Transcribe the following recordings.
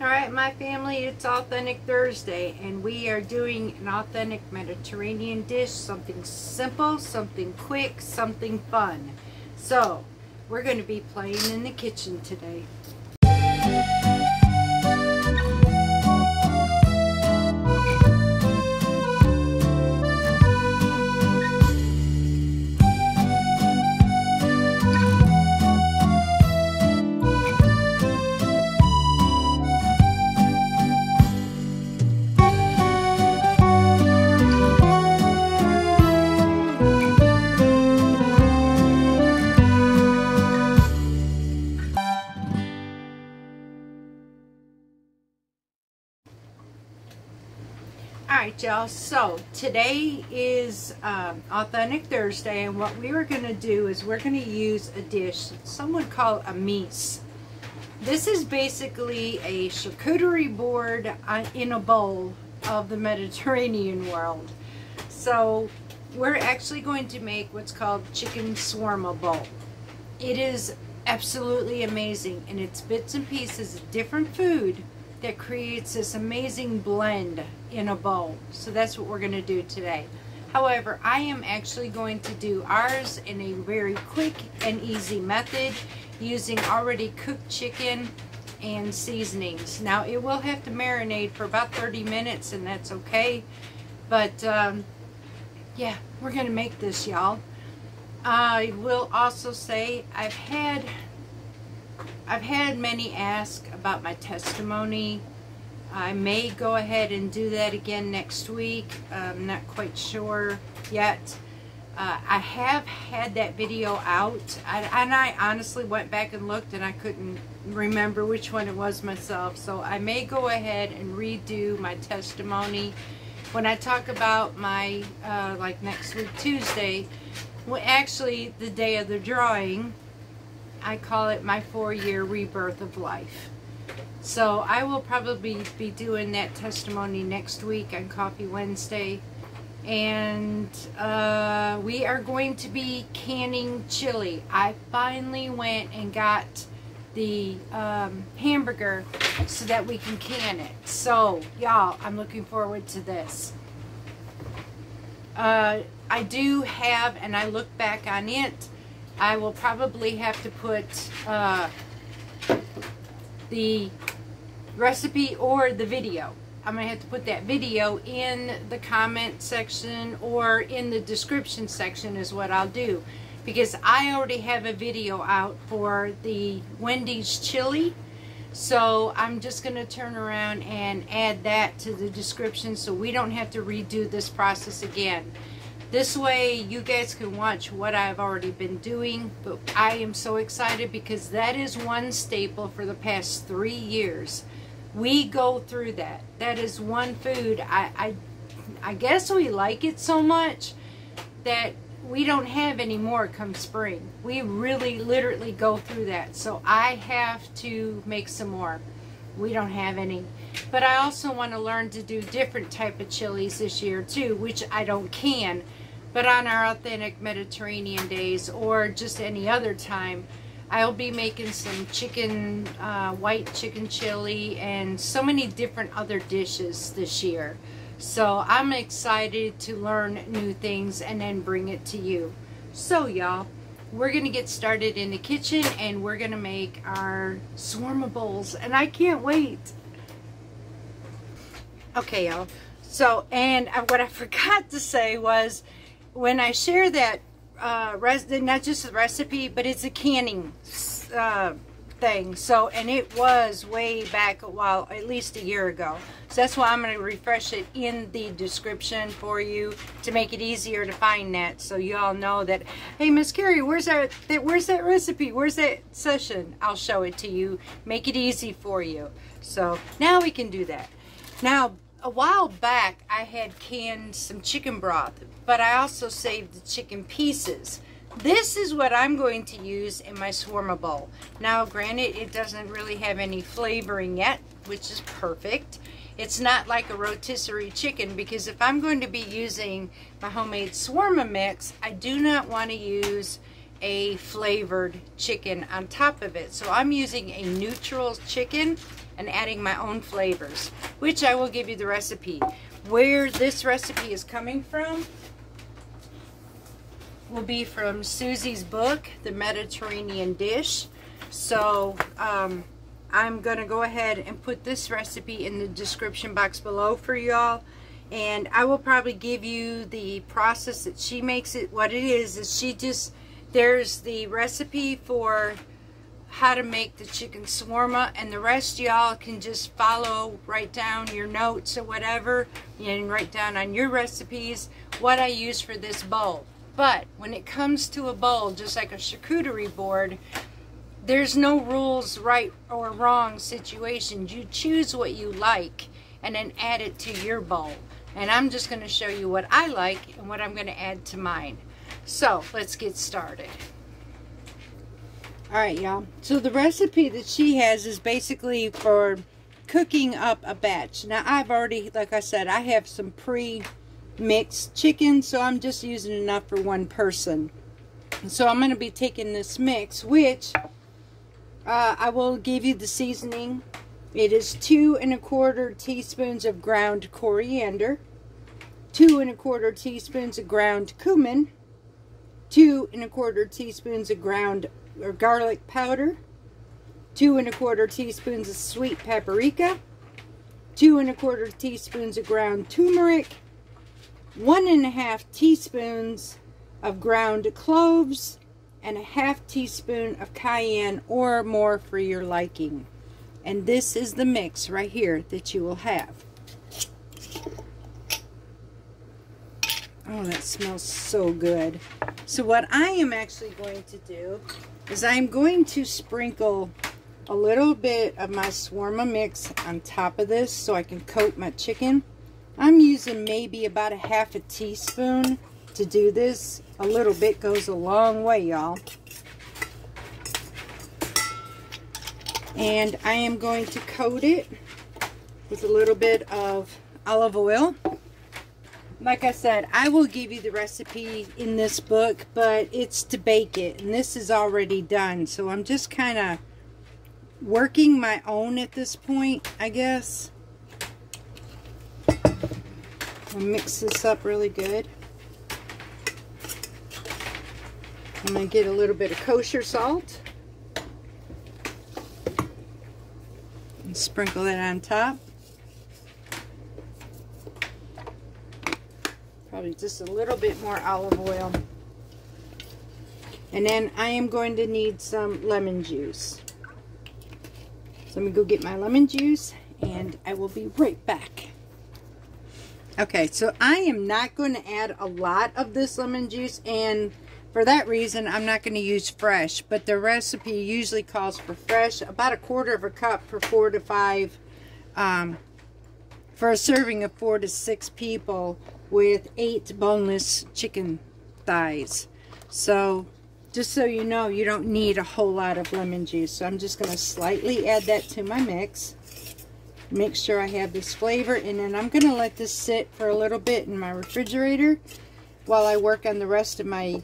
Alright, my family, it's Authentic Thursday, and we are doing an authentic Mediterranean dish, something simple, something quick, something fun. So, we're going to be playing in the kitchen today. Alright y'all, so today is Authentic Thursday, and what we were going to do is we're going to use a dish someone called a mise. This is basically a charcuterie board in a bowl of the Mediterranean world. So we're actually going to make what's called chicken swarma bowl. It is absolutely amazing, and it's bits and pieces of different food that creates this amazing blend in a bowl. So that's what we're going to do today. However, I am actually going to do ours in a very quick and easy method using already cooked chicken and seasonings. Now it will have to marinate for about 30 minutes, and that's okay, but yeah, we're going to make this, y'all. I will also say I've had many ask about my testimony. I may go ahead and do that again next week. I'm not quite sure yet. I have had that video out, and I honestly went back and looked, and I couldn't remember which one it was myself. So I may go ahead and redo my testimony when I talk about my like next week Tuesday. Well, actually the day of the drawing, I call it my 4-year rebirth of life. So I will probably be doing that testimony next week on Coffee Wednesday. And we are going to be canning chili. I finally went and got the hamburger so that we can can it. So y'all, I'm looking forward to this. I do have, and I look back on it, I will probably have to put the recipe or the video. I'm going to have to put that video in the comment section or in the description section is what I'll do. Because I already have a video out for the Wendy's chili. So I'm just going to turn around and add that to the description so we don't have to redo this process again. This way you guys can watch what I've already been doing, but I am so excited because that is one staple for the past 3 years. We go through that. That is one food. I guess we like it so much that we don't have any more come spring. We really literally go through that. So I have to make some more. We don't have any. But I also want to learn to do different type of chilies this year too, which I don't can. But on our authentic Mediterranean days or just any other time, I'll be making some chicken, white chicken chili, and so many different other dishes this year. So I'm excited to learn new things and then bring it to you. So y'all, we're going to get started in the kitchen and we're going to make our swarma bowls. And I can't wait. Okay y'all. So, and what I forgot to say was, when I share that, not just the recipe, but it's a canning thing. So, and it was way back a while, at least a year ago. So that's why I'm going to refresh it in the description for you to make it easier to find that. So you all know that, hey, Miss Carrie, where's that recipe? Where's that session? I'll show it to you. Make it easy for you. So now we can do that. Now, a while back, I had canned some chicken broth, but I also saved the chicken pieces. This is what I'm going to use in my swarma bowl. Now, granted, it doesn't really have any flavoring yet, which is perfect. It's not like a rotisserie chicken, because if I'm going to be using my homemade swarma mix, I do not want to use a flavored chicken on top of it. So I'm using a neutral chicken and adding my own flavors, which I will give you the recipe. Where this recipe is coming from will be from Susie's book, The Mediterranean Dish. So I'm gonna go ahead and put this recipe in the description box below for y'all, and I will probably give you the process that she makes it. What it is there's the recipe for how to make the chicken shawarma, and the rest y'all can just follow, write down your notes or whatever, and write down on your recipes what I use for this bowl. But when it comes to a bowl, just like a charcuterie board, there's no rules, right or wrong situations. You choose what you like and then add it to your bowl. And I'm just going to show you what I like and what I'm going to add to mine. So let's get started. Alright y'all, so the recipe that she has is basically for cooking up a batch. Now I've already, like I said, I have some pre-mixed chicken, so I'm just using enough for one person. So I'm going to be taking this mix, which I will give you the seasoning. It is 2 1/4 teaspoons of ground coriander, 2 1/4 teaspoons of ground cumin, 2 1/4 teaspoons of ground or garlic powder, 2 1/4 teaspoons of sweet paprika, 2 1/4 teaspoons of ground turmeric, 1 1/2 teaspoons of ground cloves, and 1/2 teaspoon of cayenne, or more for your liking. And this is the mix right here that you will have. Oh, that smells so good. So what I am actually going to do is I'm going to sprinkle a little bit of my shawarma mix on top of this so I can coat my chicken. I'm using maybe about 1/2 teaspoon to do this. A little bit goes a long way, y'all. And I am going to coat it with a little bit of olive oil. Like I said, I will give you the recipe in this book, but it's to bake it, and this is already done. So I'm just kind of working my own at this point, I guess. I'll mix this up really good. I'm going to get a little bit of kosher salt and sprinkle it on top. Probably just a little bit more olive oil. And then I am going to need some lemon juice. So let me go get my lemon juice and I will be right back. Okay, so I am not going to add a lot of this lemon juice, and for that reason I'm not going to use fresh, but the recipe usually calls for fresh, about 1/4 cup for 4 to 5, for a serving of 4 to 6 people with 8 boneless chicken thighs. So just so you know, you don't need a whole lot of lemon juice. So I'm just going to slightly add that to my mix. Make sure I have this flavor, and then I'm going to let this sit for a little bit in my refrigerator while I work on the rest of my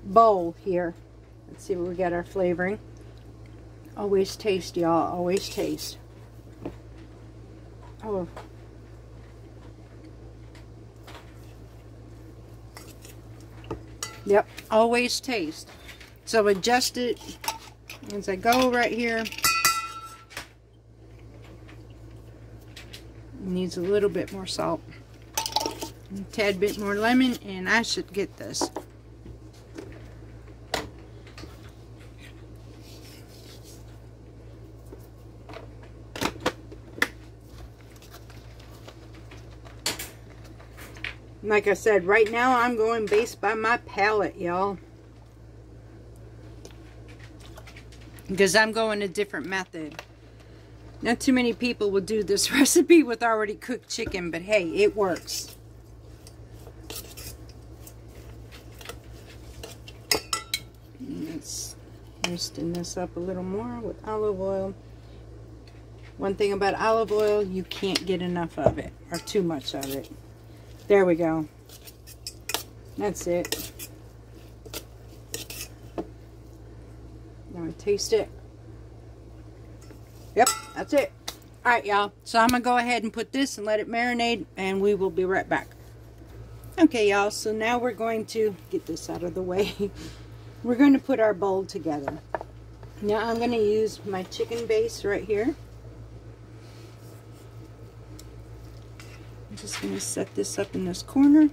bowl here. Let's see what we got our flavoring. Always taste, y'all. Always taste. Oh. Yep, always taste. So adjust it as I go right here. Needs a little bit more salt. A tad bit more lemon, and I should get this. Like I said, right now I'm going based by my palate, y'all. Because I'm going a different method. Not too many people will do this recipe with already cooked chicken, but hey, it works. Let's moisten this up a little more with olive oil. One thing about olive oil, you can't get enough of it, or too much of it. There we go. That's it. want to taste it. Yep, that's it. Alright, y'all. So I'm going to go ahead and put this and let it marinate, and we will be right back. Okay, y'all. So now we're going to get this out of the way. We're going to put our bowl together. Now I'm going to use my chicken base right here. I'm just going to set this up in this corner.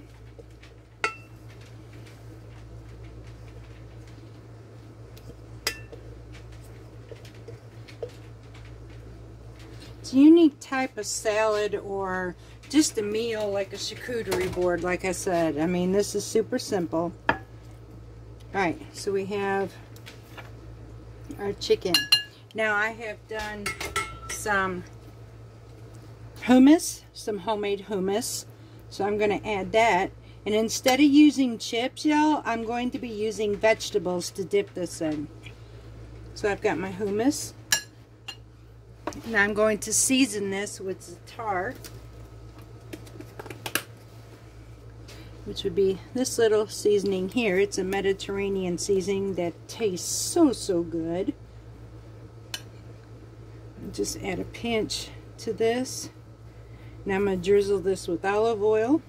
It's a unique type of salad or just a meal, like a charcuterie board, like I said. I mean, this is super simple. Alright, so we have our chicken. Now I have done some hummus, some homemade hummus. So I'm going to add that. And instead of using chips, y'all, I'm going to be using vegetables to dip this in. So I've got my hummus. Now I'm going to season this with za'atar, which would be this little seasoning here. It's a Mediterranean seasoning that tastes so good. Just add a pinch to this. Now I'm going to drizzle this with olive oil.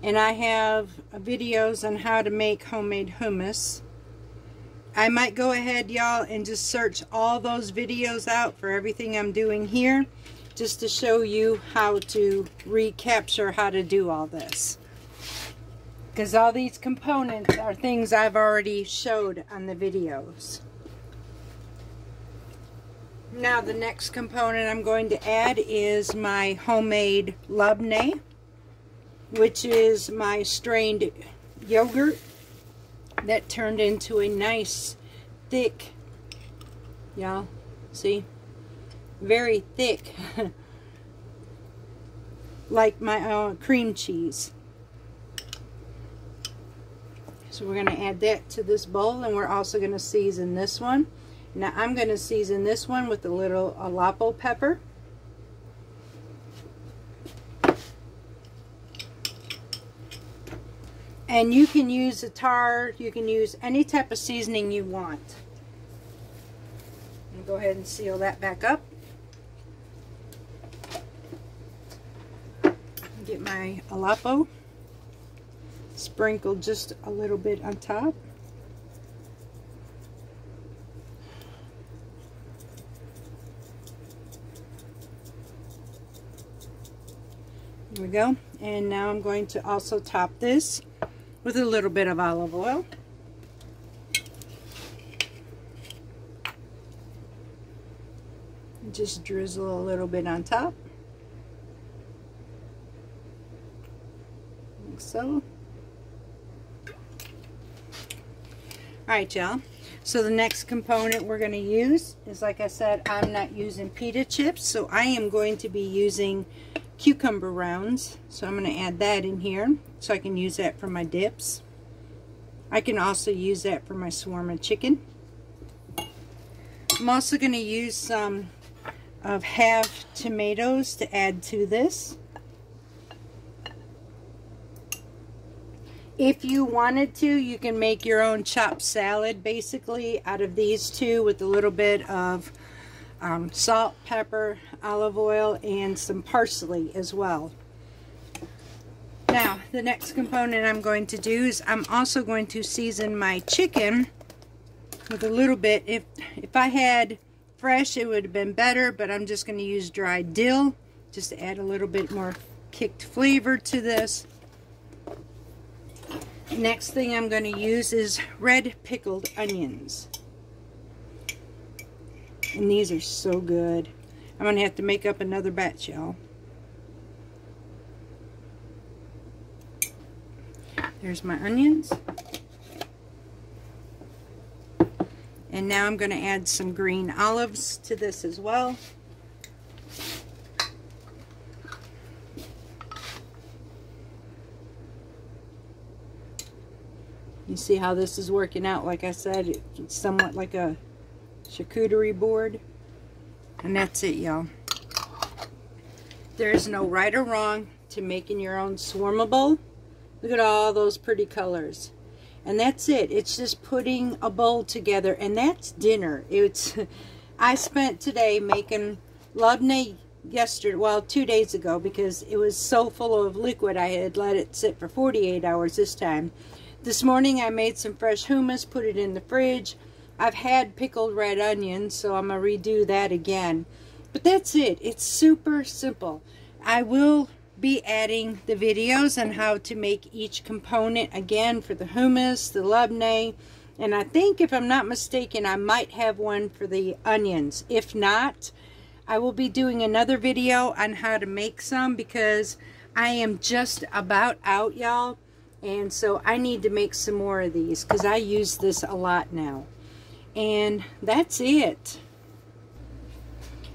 And I have videos on how to make homemade hummus. I might go ahead, y'all, and just search all those videos out for everything I'm doing here, just to show you how to recapture how to do all this. Because all these components are things I've already showed on the videos. Now the next component I'm going to add is my homemade labneh, which is my strained yogurt that turned into a nice thick, y'all see, very thick, like my cream cheese. So we're going to add that to this bowl, and we're also going to season this one. Now I'm going to season this one with a little alapo pepper. And you can use za'atar, you can use any type of seasoning you want. And go ahead and seal that back up. Get my alapo sprinkled just a little bit on top. There we go. And now I'm going to also top this with a little bit of olive oil. Just drizzle a little bit on top, like so. Alright, y'all. So the next component we're going to use is, like I said, I'm not using pita chips, so I am going to be using cucumber rounds. So I'm going to add that in here so I can use that for my dips. I can also use that for my swarma chicken. I'm also going to use some of half tomatoes to add to this. If you wanted to, you can make your own chopped salad basically out of these two with a little bit of salt, pepper, olive oil, and some parsley as well. Now, the next component I'm going to do is I'm also going to season my chicken with a little bit. If I had fresh, it would have been better, but I'm just going to use dried dill just to add a little bit more kicked flavor to this. Next thing I'm going to use is red pickled onions. And these are so good. I'm going to have to make up another batch, y'all. There's my onions. And now I'm going to add some green olives to this as well. You see how this is working out? Like I said, it's somewhat like a charcuterie board. And that's it, y'all. There's no right or wrong to making your own swarma bowl. Look at all those pretty colors. And that's it. It's just putting a bowl together, and that's dinner. I spent today making labneh yesterday, well, 2 days ago, because it was so full of liquid I had let it sit for 48 hours this time. This morning I made some fresh hummus, put it in the fridge. I've had pickled red onions, so I'm going to redo that again. But that's it. It's super simple. I will be adding the videos on how to make each component again for the hummus, the labneh, and I think, if I'm not mistaken, I might have one for the onions. If not, I will be doing another video on how to make some, because I am just about out, y'all, and so I need to make some more of these because I use this a lot now. And that's it.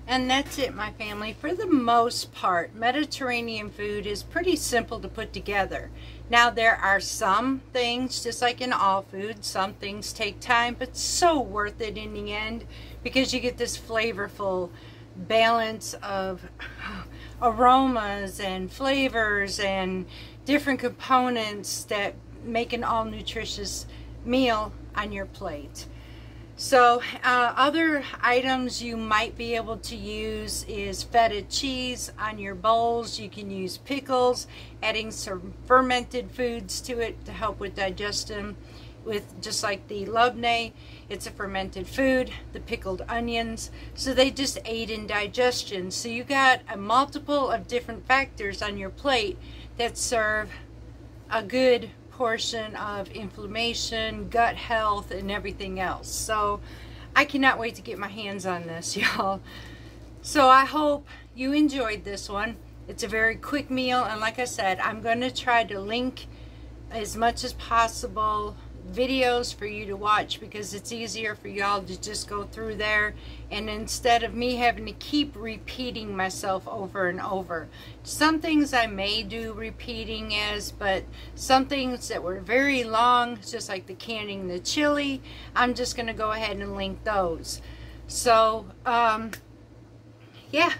And that's it, my family. For the most part, Mediterranean food is pretty simple to put together. Now, there are some things, just like in all food, some things take time, but so worth it in the end, because you get this flavorful balance of aromas and flavors and different components that make an all nutritious meal on your plate. So other items you might be able to use is feta cheese on your bowls. You can use pickles, adding some fermented foods to it to help with digestion. With just like the labneh, it's a fermented food, the pickled onions, so they just aid in digestion. So you got a multiple of different factors on your plate that serve a good portion of inflammation, gut health, and everything else. So I cannot wait to get my hands on this, y'all. So I hope you enjoyed this one. It's a very quick meal, and like I said, I'm going to try to link as much as possible videos for you to watch, because it's easier for y'all to just go through there, and instead of me having to keep repeating myself over and over. Some things I may do repeating as, but some things that were very long, just like the canning the chili, I'm just going to go ahead and link those. So yeah,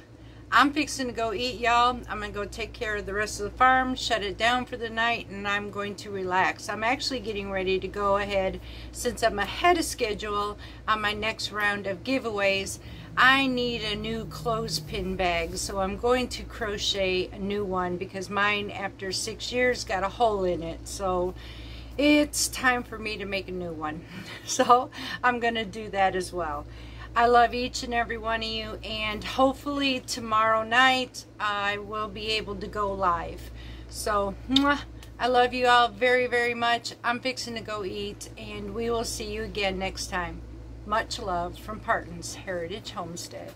I'm fixing to go eat, y'all. I'm going to go take care of the rest of the farm, shut it down for the night, and I'm going to relax. I'm actually getting ready to go ahead, since I'm ahead of schedule on my next round of giveaways. I need a new clothespin bag, so I'm going to crochet a new one, because mine, after 6 years, got a hole in it. So it's time for me to make a new one. So I'm going to do that as well. I love each and every one of you, and hopefully tomorrow night I will be able to go live. So I love you all very, very much. I'm fixing to go eat, and we will see you again next time. Much love from Parton's Heritage Homestead.